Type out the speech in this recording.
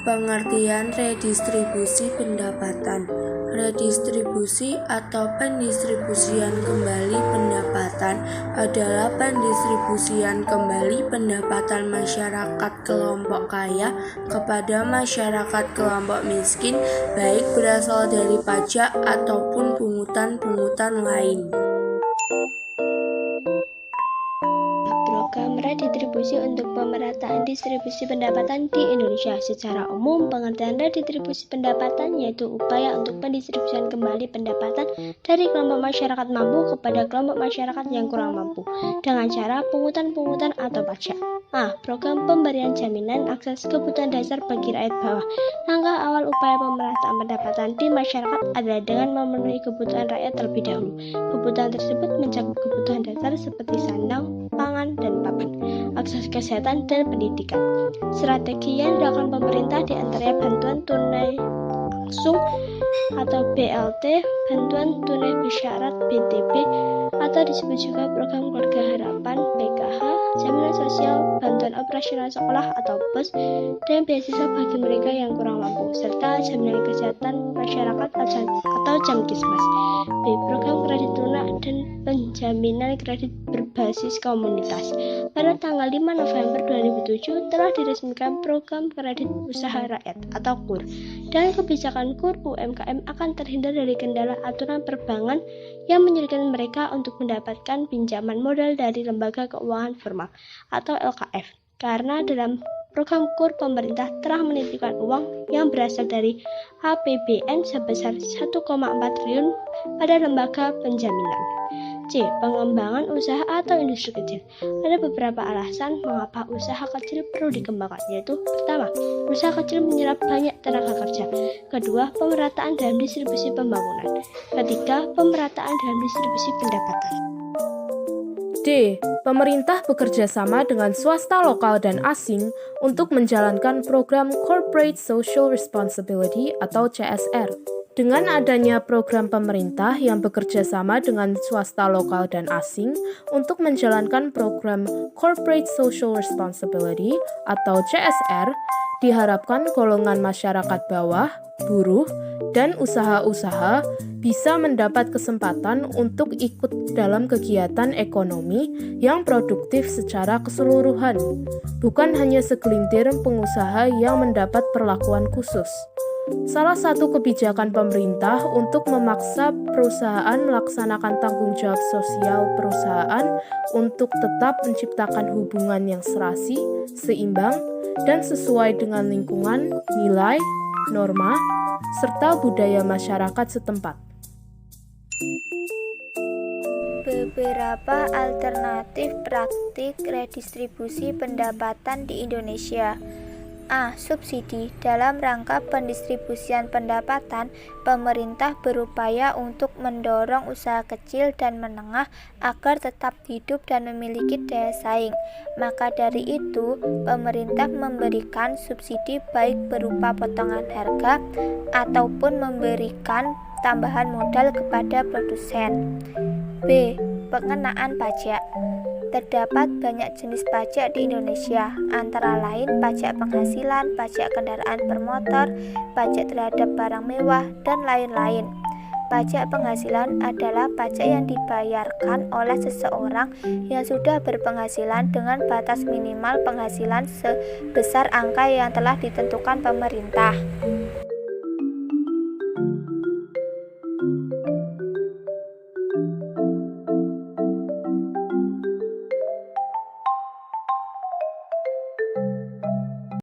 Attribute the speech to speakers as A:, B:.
A: Pengertian redistribusi pendapatan. Redistribusi atau pendistribusian kembali pendapatan adalah pendistribusian kembali pendapatan masyarakat kelompok kaya kepada masyarakat kelompok miskin, baik berasal dari pajak ataupun pungutan-pungutan lain.
B: Program redistribusi untuk pemerataan distribusi pendapatan di Indonesia. Secara umum, pengertian redistribusi pendapatan yaitu upaya untuk pendistribusian kembali pendapatan dari kelompok masyarakat mampu kepada kelompok masyarakat yang kurang mampu dengan cara pungutan-pungutan atau pajak. Program pemberian jaminan akses kebutuhan dasar bagi rakyat bawah. Langkah awal upaya pemerataan pendapatan di masyarakat adalah dengan memenuhi kebutuhan rakyat terlebih dahulu. Kebutuhan tersebut mencakup kebutuhan dasar seperti sandang, pangan, dan papan, akses kesehatan dan pendidikan. Strategi yang dilakukan pemerintah diantaranya bantuan tunai langsung atau BLT, bantuan tunai bersyarat BTP, atau disebut juga program keluarga harapan PKH, jaminan sosial, bantuan operasional sekolah atau BOS, dan beasiswa bagi mereka yang kurang mampu, serta jaminan kesehatan masyarakat atau Jamkismas. B. Program kredit lunak dan penjaminan kredit berbasis komunitas. Pada tanggal 5 November 2007 telah diresmikan program kredit usaha rakyat atau KUR, dan kebijakan KUR UMKM akan terhindar dari kendala aturan perbankan yang menyulitkan mereka untuk mendapatkan pinjaman modal dari lembaga keuangan formal atau LKF, karena dalam program KUR pemerintah telah menitipkan uang yang berasal dari APBN sebesar 1,4 triliun pada lembaga penjaminan. C. Pengembangan usaha atau industri kecil. Ada beberapa alasan mengapa usaha kecil perlu dikembangkan, yaitu pertama, usaha kecil menyerap banyak tenaga kerja. Kedua, pemerataan dalam distribusi pembangunan. Ketiga, pemerataan dalam distribusi pendapatan.
C: D. Pemerintah bekerja sama dengan swasta lokal dan asing untuk menjalankan program Corporate Social Responsibility atau CSR. Dengan adanya program pemerintah yang bekerja sama dengan swasta lokal dan asing untuk menjalankan program Corporate Social Responsibility atau CSR, diharapkan golongan masyarakat bawah, buruh, dan usaha-usaha bisa mendapat kesempatan untuk ikut dalam kegiatan ekonomi yang produktif secara keseluruhan, bukan hanya segelintir pengusaha yang mendapat perlakuan khusus. Salah satu kebijakan pemerintah untuk memaksa perusahaan melaksanakan tanggung jawab sosial perusahaan untuk tetap menciptakan hubungan yang serasi, seimbang, dan sesuai dengan lingkungan, nilai, norma, serta budaya masyarakat setempat.
D: Beberapa alternatif praktik redistribusi pendapatan di Indonesia. A. Subsidi. Dalam rangka pendistribusian pendapatan, pemerintah berupaya untuk mendorong usaha kecil dan menengah agar tetap hidup dan memiliki daya saing. Maka dari itu, pemerintah memberikan subsidi baik berupa potongan harga ataupun memberikan tambahan modal kepada produsen. B. Pengenaan pajak. Terdapat banyak jenis pajak di Indonesia, antara lain pajak penghasilan, pajak kendaraan bermotor, pajak terhadap barang mewah, dan lain-lain. Pajak penghasilan adalah pajak yang dibayarkan oleh seseorang yang sudah berpenghasilan dengan batas minimal penghasilan sebesar angka yang telah ditentukan pemerintah.